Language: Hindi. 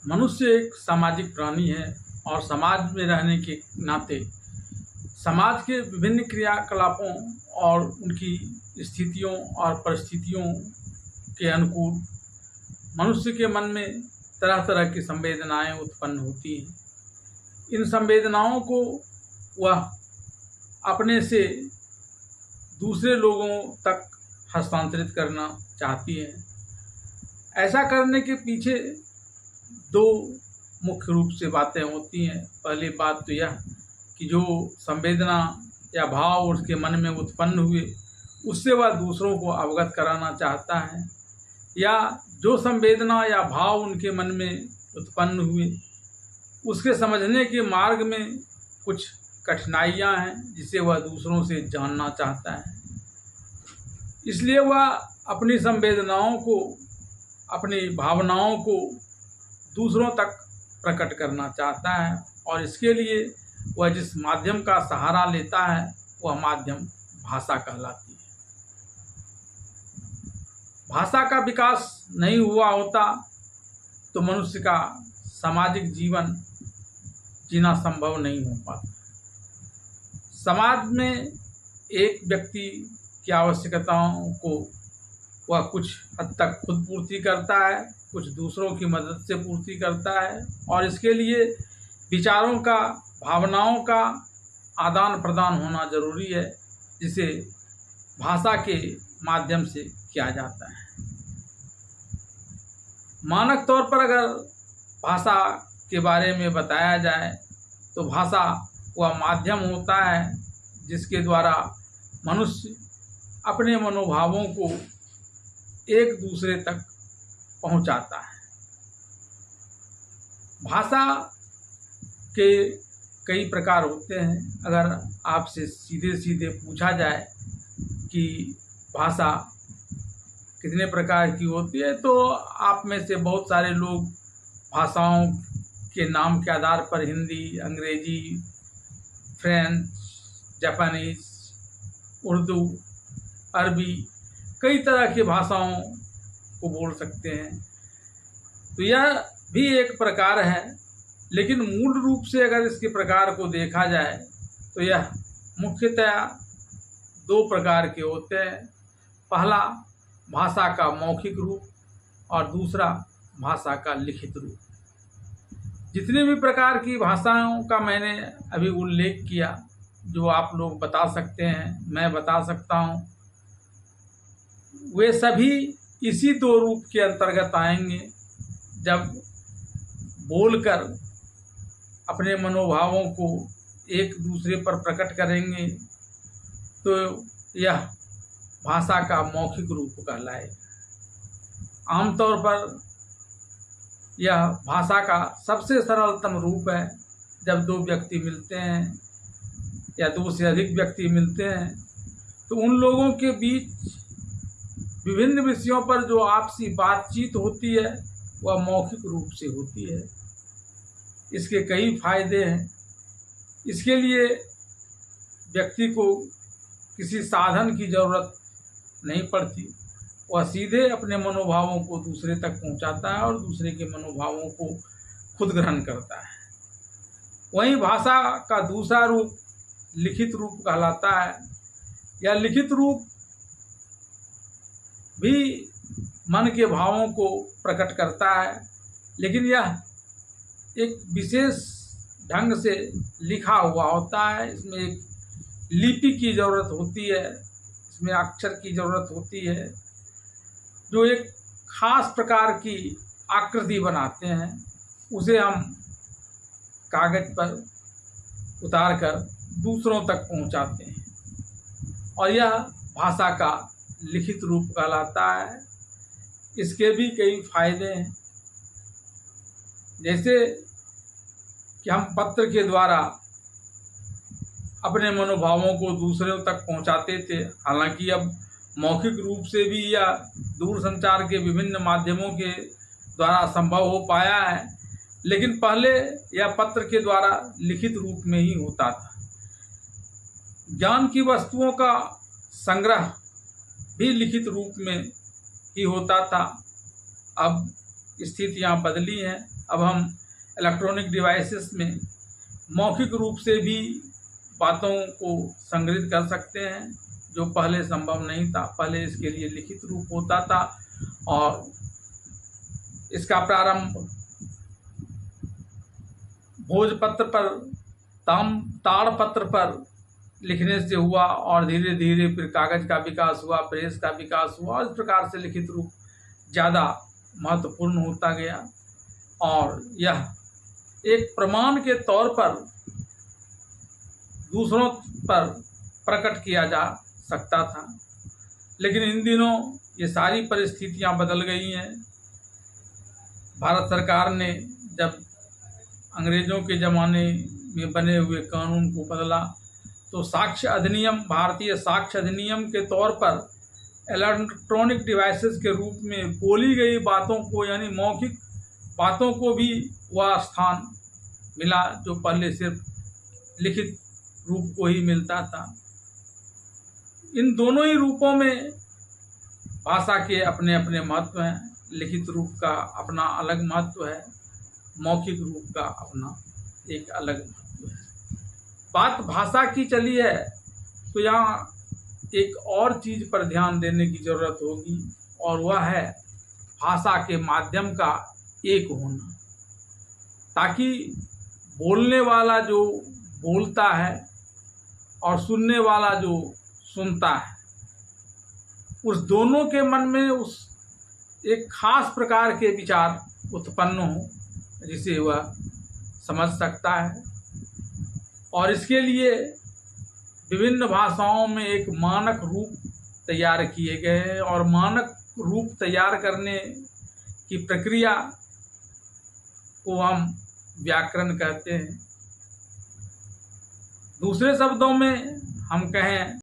मनुष्य एक सामाजिक प्राणी है और समाज में रहने के नाते समाज के विभिन्न क्रियाकलापों और उनकी स्थितियों और परिस्थितियों के अनुकूल मनुष्य के मन में तरह तरह की संवेदनाएं उत्पन्न होती हैं। इन संवेदनाओं को वह अपने से दूसरे लोगों तक हस्तांतरित करना चाहती है। ऐसा करने के पीछे दो मुख्य रूप से बातें होती हैं। पहली बात तो यह कि जो संवेदना या भाव उसके मन में उत्पन्न हुए उससे वह दूसरों को अवगत कराना चाहता है, या जो संवेदना या भाव उनके मन में उत्पन्न हुए उसके समझने के मार्ग में कुछ कठिनाइयां हैं जिसे वह दूसरों से जानना चाहता है। इसलिए वह अपनी संवेदनाओं को, अपनी भावनाओं को दूसरों तक प्रकट करना चाहता है, और इसके लिए वह जिस माध्यम का सहारा लेता है वह माध्यम भाषा कहलाती है। भाषा का विकास नहीं हुआ होता तो मनुष्य का सामाजिक जीवन जीना संभव नहीं हो पाता। समाज में एक व्यक्ति की आवश्यकताओं को वह कुछ हद तक खुद पूर्ति करता है, कुछ दूसरों की मदद से पूर्ति करता है, और इसके लिए विचारों का, भावनाओं का आदान प्रदान होना जरूरी है, जिसे भाषा के माध्यम से किया जाता है। मानक तौर पर अगर भाषा के बारे में बताया जाए तो भाषा वह माध्यम होता है जिसके द्वारा मनुष्य अपने मनोभावों को एक दूसरे तक पहुंचाता है। भाषा के कई प्रकार होते हैं। अगर आपसे सीधे सीधे पूछा जाए कि भाषा कितने प्रकार की होती है तो आप में से बहुत सारे लोग भाषाओं के नाम के आधार पर हिंदी, अंग्रेजी, फ्रेंच, जापानीज, उर्दू, अरबी, कई तरह की भाषाओं को बोल सकते हैं। तो यह भी एक प्रकार है, लेकिन मूल रूप से अगर इसके प्रकार को देखा जाए तो यह मुख्यतया दो प्रकार के होते हैं। पहला भाषा का मौखिक रूप और दूसरा भाषा का लिखित रूप। जितने भी प्रकार की भाषाओं का मैंने अभी उल्लेख किया, जो आप लोग बता सकते हैं, मैं बता सकता हूँ, वे सभी इसी दो रूप के अंतर्गत आएंगे। जब बोलकर अपने मनोभावों को एक दूसरे पर प्रकट करेंगे तो यह भाषा का मौखिक रूप कहलाएगा। आमतौर पर यह भाषा का सबसे सरलतम रूप है। जब दो व्यक्ति मिलते हैं या दो से अधिक व्यक्ति मिलते हैं तो उन लोगों के बीच विभिन्न विषयों पर जो आपसी बातचीत होती है वह मौखिक रूप से होती है। इसके कई फायदे हैं। इसके लिए व्यक्ति को किसी साधन की जरूरत नहीं पड़ती, वह सीधे अपने मनोभावों को दूसरे तक पहुंचाता है और दूसरे के मनोभावों को खुद ग्रहण करता है। वहीं भाषा का दूसरा रूप लिखित रूप कहलाता है। यह लिखित रूप भी मन के भावों को प्रकट करता है, लेकिन यह एक विशेष ढंग से लिखा हुआ होता है। इसमें एक लिपि की जरूरत होती है, इसमें अक्षर की जरूरत होती है जो एक खास प्रकार की आकृति बनाते हैं। उसे हम कागज पर उतारकर दूसरों तक पहुंचाते हैं, और यह भाषा का लिखित रूप कहलाता है। इसके भी कई फायदे हैं, जैसे कि हम पत्र के द्वारा अपने मनोभावों को दूसरों तक पहुंचाते थे। हालांकि अब मौखिक रूप से भी या दूरसंचार के विभिन्न माध्यमों के द्वारा संभव हो पाया है, लेकिन पहले यह पत्र के द्वारा लिखित रूप में ही होता था। ज्ञान की वस्तुओं का संग्रह भी लिखित रूप में ही होता था। अब स्थितियां बदली हैं। अब हम इलेक्ट्रॉनिक डिवाइसेस में मौखिक रूप से भी बातों को संग्रहित कर सकते हैं, जो पहले संभव नहीं था। पहले इसके लिए लिखित रूप होता था और इसका प्रारंभ भोजपत्र पर, ताड़पत्र पर लिखने से हुआ और धीरे धीरे फिर कागज का विकास हुआ, प्रेस का विकास हुआ और इस प्रकार से लिखित रूप ज़्यादा महत्वपूर्ण होता गया और यह एक प्रमाण के तौर पर दूसरों पर प्रकट किया जा सकता था। लेकिन इन दिनों ये सारी परिस्थितियां बदल गई हैं। भारत सरकार ने जब अंग्रेज़ों के ज़माने में बने हुए कानून को बदला तो साक्ष्य अधिनियम, भारतीय साक्ष्य अधिनियम के तौर पर इलेक्ट्रॉनिक डिवाइसेस के रूप में बोली गई बातों को, यानी मौखिक बातों को भी वह स्थान मिला जो पहले सिर्फ लिखित रूप को ही मिलता था। इन दोनों ही रूपों में भाषा के अपने अपने महत्व हैं। लिखित रूप का अपना अलग महत्व है, मौखिक रूप का अपना एक अलग महत्व है। बात भाषा की चली है तो यहाँ एक और चीज़ पर ध्यान देने की ज़रूरत होगी और वह है भाषा के माध्यम का एक होना, ताकि बोलने वाला जो बोलता है और सुनने वाला जो सुनता है, उस दोनों के मन में उस एक खास प्रकार के विचार उत्पन्न हो जिसे वह समझ सकता है। और इसके लिए विभिन्न भाषाओं में एक मानक रूप तैयार किए गए हैं और मानक रूप तैयार करने की प्रक्रिया को हम व्याकरण कहते हैं। दूसरे शब्दों में हम कहें